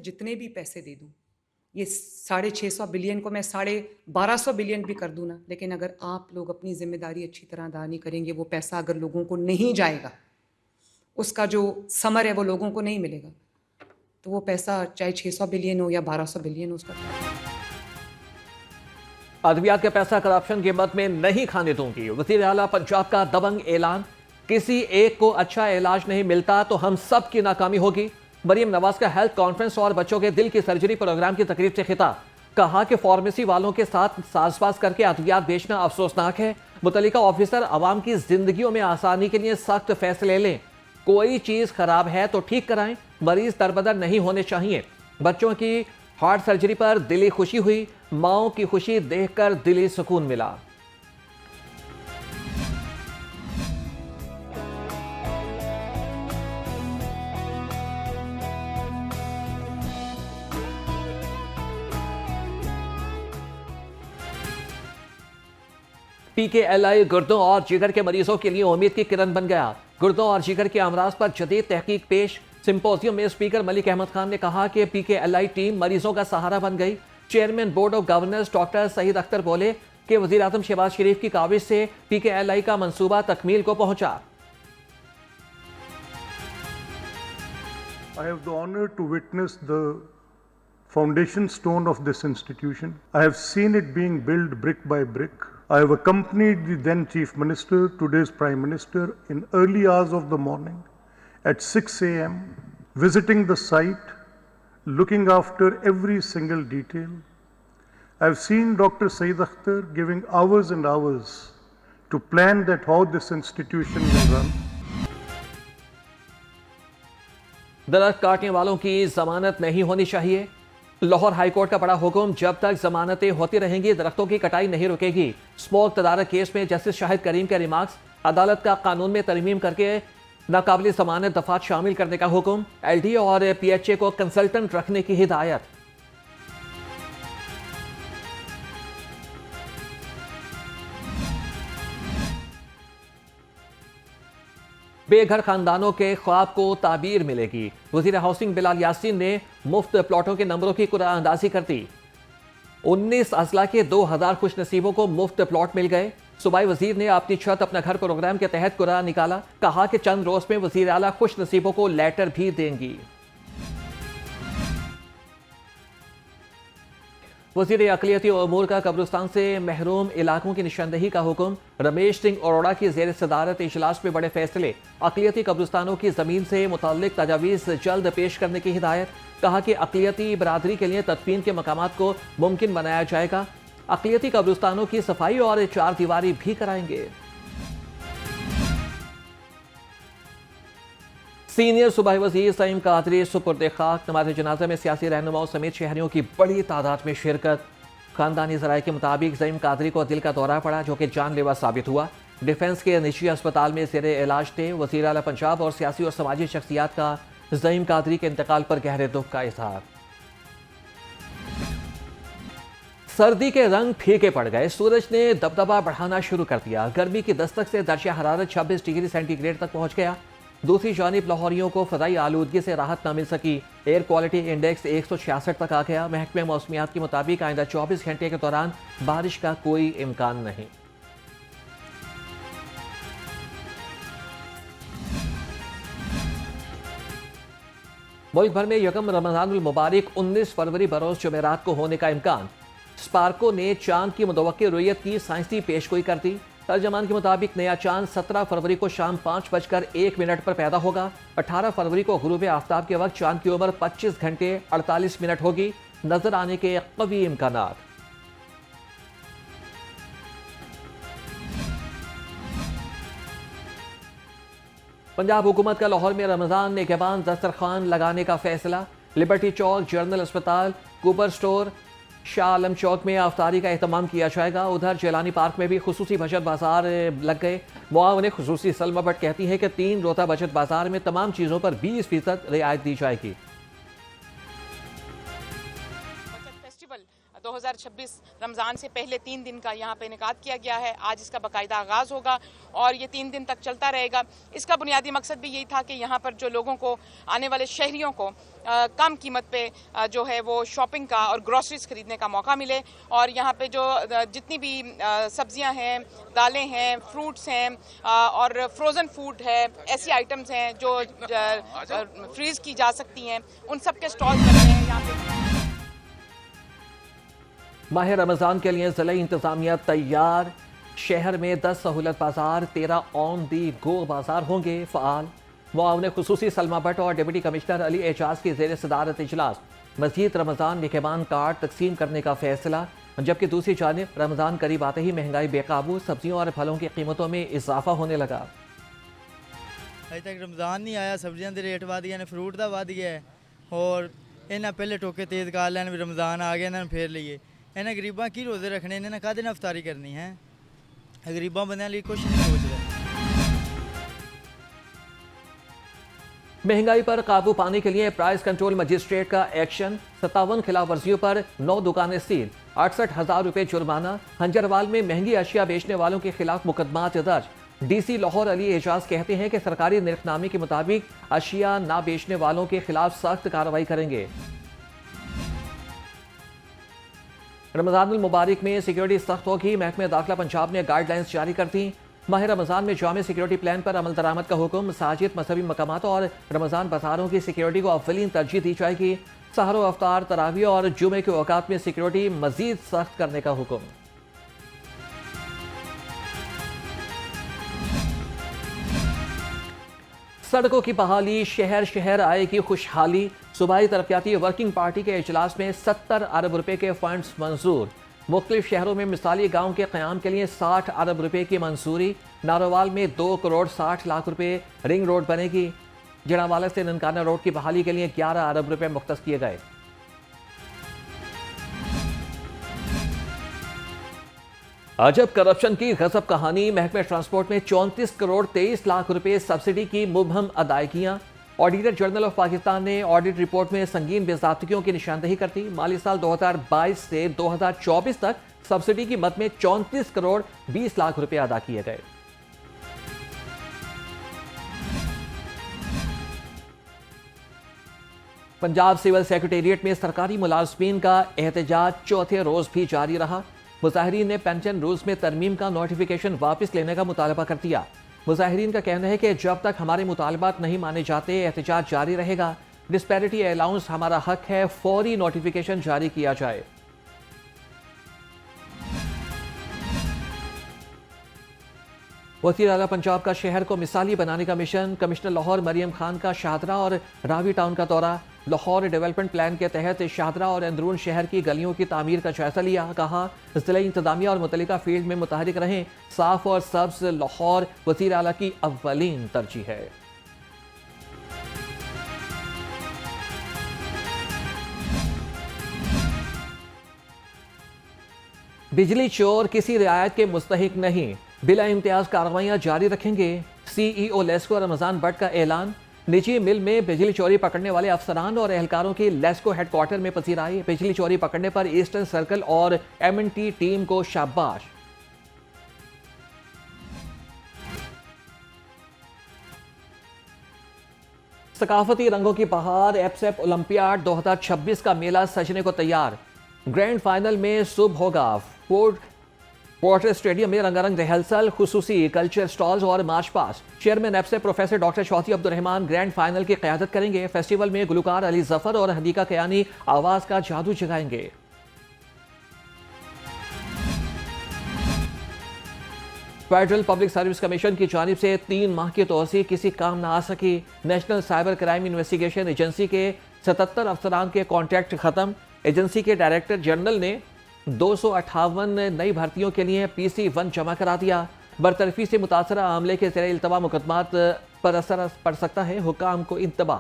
जितने भी पैसे दे दूं, ये 650 बिलियन को मैं 1250 बिलियन भी कर दूं ना, लेकिन अगर आप लोग अपनी जिम्मेदारी अच्छी तरह अदा नहीं करेंगे, वो पैसा अगर लोगों को नहीं जाएगा, उसका जो समर है वो लोगों को नहीं मिलेगा, तो वो पैसा चाहे 600 बिलियन हो या 1200 बिलियन हो, उसका अद्वियात का पैसा करप्शन के मद में नहीं खाने दूंगी, वज़ीर आला पंजाब का दबंग ऐलान। किसी एक को अच्छा इलाज नहीं मिलता तो हम सब की नाकामी होगी। मरियम नवाज का हेल्थ कॉन्फ्रेंस और बच्चों के दिल की सर्जरी प्रोग्राम की तकरीब से खिताब। कहा कि फार्मेसी वालों के साथ साजबाज करके अद्वियात बेचना अफसोसनाक है। मुतल्लिका ऑफिसर आवाम की जिंदगियों में आसानी के लिए सख्त फैसले लें। कोई चीज खराब है तो ठीक कराएं, मरीज दरबदर नहीं होने चाहिए। बच्चों की हार्ट सर्जरी पर दिली खुशी हुई, माओ की खुशी देखकर दिली सुकून मिला। PKLI गुर्दों और जिगर के मरीजों के लिए उम्मीद की किरण बन गया। गुर्दों और जिगर के अमराज पर जदीद तहकीक पेश। सिंपोजियम में स्पीकर मलिक अहमद खान ने कहा कि PKLI टीम मरीजों का सहारा बन गई। Chairman board of governors doctor Saeed Akhtar बोले कि वजीर आजम शहबाज शरीफ की काविश से PKLI का मंसूबा तकमील को पहुंचा। I have the honor to witness the foundation stone of this institution. I have seen it being built brick by brick. I have accompanied the then Chief Minister, today's Prime Minister, in early hours of the morning at 6 a.m., visiting the site, looking after every single detail. I have seen Dr. Saeed Akhtar giving hours and hours to plan that how this institution will run. दरख्त काटने वालों की जमानत नहीं होनी चाहिए। Lahore high court का बड़ा हुक्म, जब तक जमानतें होती रहेंगी दरख्तों की कटाई नहीं रुकेगी। स्मोक तदारक केस में जस्टिस शाहिद करीम के रिमार्क्स। अदालत का कानून में तरमीम करके नाकाबिल जमानत दफात शामिल करने का हुक्म। LD और PHA को कंसल्टेंट रखने की हिदायत। बेघर खानदानों के ख्वाब को ताबीर मिलेगी। वजीर हाउसिंग बिलाल यासीन ने मुफ्त प्लॉटों के नंबरों की कुरानंदाजी कर दी। 19 अजला के 2000 खुश नसीबों को मुफ्त प्लॉट मिल गए। सूबाई वजीर ने अपनी छत अपना घर प्रोग्राम के तहत कुरान निकाला। कहा कि चंद रोज में वजीर आला खुश नसीबों को लेटर भी देंगी। वजीर अकलियती उमूर का कब्रिस्तान से महरूम इलाकों की निशानदही का हुक्म। रमेश सिंह अरोड़ा की जेर सदारत इजलास में बड़े फैसले। अकलियती कब्रिस्तानों की जमीन से मुताल्लिक तजावीज़ जल्द पेश करने की हिदायत। कहा कि अकलियती बरादरी के लिए तदफीन के मकामात को मुमकिन बनाया जाएगा। अकलियती कब्रिस्तानों की सफाई और चार दीवारी भी कराएंगे। सीनियर सूबाई वजीर सईम कादरी सुपुर्द खाक। नमाज जनाजा में सियासी रहनुमाओं समेत शहरियों की बड़ी तादाद में शिरकत। खानदानी ज़राए के मुताबिक सईम कादरी को दिल का दौरा पड़ा, जो कि जानलेवा साबित हुआ। डिफेंस के निजी अस्पताल में ज़ेर इलाज थे। वज़ीर आला पंजाब और सियासी और समाजी शख्सियात का सईम कादरी के इंतकाल पर गहरे दुख का इजहार। सर्दी के रंग फीके पड़ गए। सूरज ने दबदबा बढ़ाना शुरू कर दिया। गर्मी की दस्तक से दर्जा हरारत 26 डिग्री सेंटीग्रेड तक पहुंच गया। दूसरी जानिब लाहौरियों को फदाई आलूदगी से राहत न मिल सकी। एयर क्वालिटी इंडेक्स 166 तक आ गया। महकमे मौसमियात के मुताबिक आइंदा 24 घंटे के दौरान बारिश का कोई इम्कान नहीं। मुल्क भर में यकम रमजानुल मुबारक 19 फरवरी बरोज जुमेरात को होने का इम्कान। स्पार्को ने चांद की मुतवक्की रुयत की साइंसी पेशगोई कर दी। तर्जमान के मुताबिक नया चांद 17 फरवरी को शाम 5:01 पर पैदा होगा। 18 फरवरी को गुरूब आफ्ताब के वक्त चांद की उम्र 25 घंटे 48 मिनट होगी। नजर आने के कवी इम्कानात। पंजाब हुकूमत का लाहौर में रमजान निगहबान दस्तरखान लगाने का फैसला। लिबर्टी चौक, जनरल अस्पताल, कूपर स्टोर, शाह आलम चौक में अफ्तारी का एहतमाम किया जाएगा। उधर जेलानी पार्क में भी खुसूसी बचत बाजार लग गए। मुआवन खुसूसी सलमा भट्ट कहती है कि 3 रोज़ा बचत बाजार में तमाम चीज़ों पर 20% रियायत दी जाएगी। बचत फेस्टिवल 2023 इफ्तार 26 रमज़ान से पहले 3 दिन का यहाँ पे इनेकाद किया गया है। आज इसका बाकायदा आगाज़ होगा और ये 3 दिन तक चलता रहेगा। इसका बुनियादी मकसद भी यही था कि यहाँ पर जो लोगों को, आने वाले शहरियों को कम कीमत पे जो है वो शॉपिंग का और ग्रॉसरीज खरीदने का मौका मिले और यहाँ पे जो जितनी भी सब्जियां हैं, दालें हैं, फ्रूट्स हैं और फ्रोज़न फूड है, ऐसी आइटम्स हैं जो फ्रीज की जा सकती हैं, उन सब के स्टॉल बन रहे हैं यहाँ पे। माह रमज़ान के लिए ज़िला इंतज़ामिया तैयार। शहर में 10 सहूलत बाजार, 13 ऑन दी गो बाजार होंगे फ़ाल। मुआवन खुसूसी सलमा भट्ट और डिप्टी कमिश्नर अली एजाज की ज़ेर सदारत इजलास। मज़ीद रमज़ान मेहमान कार्ड तकसीम करने का फैसला। जबकि दूसरी जानिब रमज़ान करीब आते ही महंगाई बेकाबू, सब्जियों और फलों की कीमतों में इजाफा होने लगा। अजे तक रमज़ान नहीं आया, सब्जियां के रेट वध गए ने, फ्रूट का वध गया है और इन्हें पहले टोके तेज कर लैन भी रमज़ान आ गया, इन्होंने फेर लीए। इन्हें गरीबों की रोज़े रखने, इन्हें काहदे नाल इफ्तारी करनी है? गरीबों बंदे लिए कुछ नहीं सोच रहे। महंगाई पर काबू पाने के लिए प्राइस कंट्रोल मजिस्ट्रेट का एक्शन। 57 खिलाफ वर्जियों पर 9 दुकानें सील, 68,000 रुपए जुर्माना। हंजरवाल में महंगी अशिया बेचने वालों के खिलाफ मुकदमात दर्ज। डीसी लाहौर अली एजाज कहते हैं कि सरकारी निर्खनामे के मुताबिक अशिया ना बेचने वालों के खिलाफ सख्त कार्रवाई करेंगे। रमज़ानुल मुबारक में सिक्योरिटी सख्त होगी। महकमे दाखिला पंजाब ने गाइडलाइंस जारी कर दी। माह रमज़ान में जामे सिक्योरिटी प्लान पर अमल दरामद का हुक्म। मसाजिद, मजहबी मकामात और रमज़ान बाजारों की सिक्योरिटी को अव्वलीन तरजीह दी जाएगी। सहरो, अफ्तार, तरावी और जुमे के औकात में सिक्योरिटी मजीद सख्त करने का हुक्म। सड़कों की बहाली, शहर शहर आएगी खुशहाली। सूबाई तरक्याती वर्किंग पार्टी के इजलास में 70 अरब रुपए के फंड्स मंजूर। मुख्तलिफ शहरों में मिसाली गांव के क़याम के लिए 60 अरब रुपए की मंजूरी। नारोवाल में 2 करोड़ 60 लाख रुपए रिंग रोड बनेगी। जड़ावाला से ननकाना रोड की बहाली के लिए 11 अरब रुपए मुख्तस किए गए। अजब करप्शन की गजब कहानी। महकमे ट्रांसपोर्ट में 34 करोड़ 23 लाख रुपए सब्सिडी की मुबहम अदायगियां। ऑडिटर जनरल ऑफ पाकिस्तान ने ऑडिट रिपोर्ट में संगीन बेज़ाब्तियों की निशानदही कर दी। माली साल 2022 से 2024 तक सब्सिडी की मद में 34 करोड़ 20 लाख रुपए अदा किए गए। पंजाब सिविल सेक्रेटेरिएट में सरकारी मुलाजमीन का एहतजाज चौथे रोज भी जारी रहा। मुजाहिरीन ने पेंशन रूल्स में तरमीम का नोटिफिकेशन वापस लेने का मुतालबा कर दिया। मुजाहिरीन का कहना है कि जब तक हमारे मुतालबात नहीं माने जाते एहतजाज जारी रहेगा। डिस्पैरिटी अलाउंस हमारा हक है, फौरी नोटिफिकेशन जारी किया जाए। वज़ीर आला पंजाब का शहर को मिसाली बनाने का मिशन। कमिश्नर लाहौर मरियम खान का शाहदरा और रावी टाउन का दौरा। लाहौर डेवलपमेंट प्लान के तहत शाहदरा और अंदरून शहर की गलियों की तामीर का जायजा लिया। कहा ज़िला इंतजामिया और मुतल्लिका फील्ड में मुतहरिक रहें। साफ और सब्ज लाहौर वज़ीर आला की अव्वलीन तरजीह है। बिजली चोर किसी रियायत के मुस्तहिक नहीं, बिला इम्तियाज कार्रवाइयां जारी रखेंगे। CEO लेस्को रमजान भट्ट का ऐलान। निजी मिल में बिजली चोरी पकड़ने वाले अफसरान और एहलकारों की लेस्को हेडक्वार्टर में पसीराई। बिजली चोरी पकड़ने पर ईस्टर्न सर्कल और M&T टीम को शाबाश। सकाफती रंगों की बहार। एप्सेप ओलंपियाड 2026 का मेला सजने को तैयार। ग्रैंड फाइनल में सुबह होगा। वाटर स्टेडियम में रंगारंग रिहर्सल, खुसूसी कल्चर स्टॉल्स और मार्च पास। चेयरमैन एप्सेप प्रोफेसर डॉक्टर शौती अब्दुर्रहमान ग्रैंड फाइनल की क़यादत करेंगे। फेस्टिवल में गुलकार अली जफर और हदीका कयानी आवाज का जादू जगाएंगे। फेडरल पब्लिक सर्विस कमीशन की जानिब से 3 माह की तोसी किसी काम न आ सकी। National cyber crime investigation agency के 77 अफसरान के कॉन्ट्रैक्ट खत्म। एजेंसी के डायरेक्टर जनरल ने 258 नई भर्तियों के लिए PC1 जमा करा दिया। बरतरफी से मुतासरा आमले के ज़ेर इल्तवा मुकदमात पर असर पड़ सकता है, हुकाम को इंतबाह।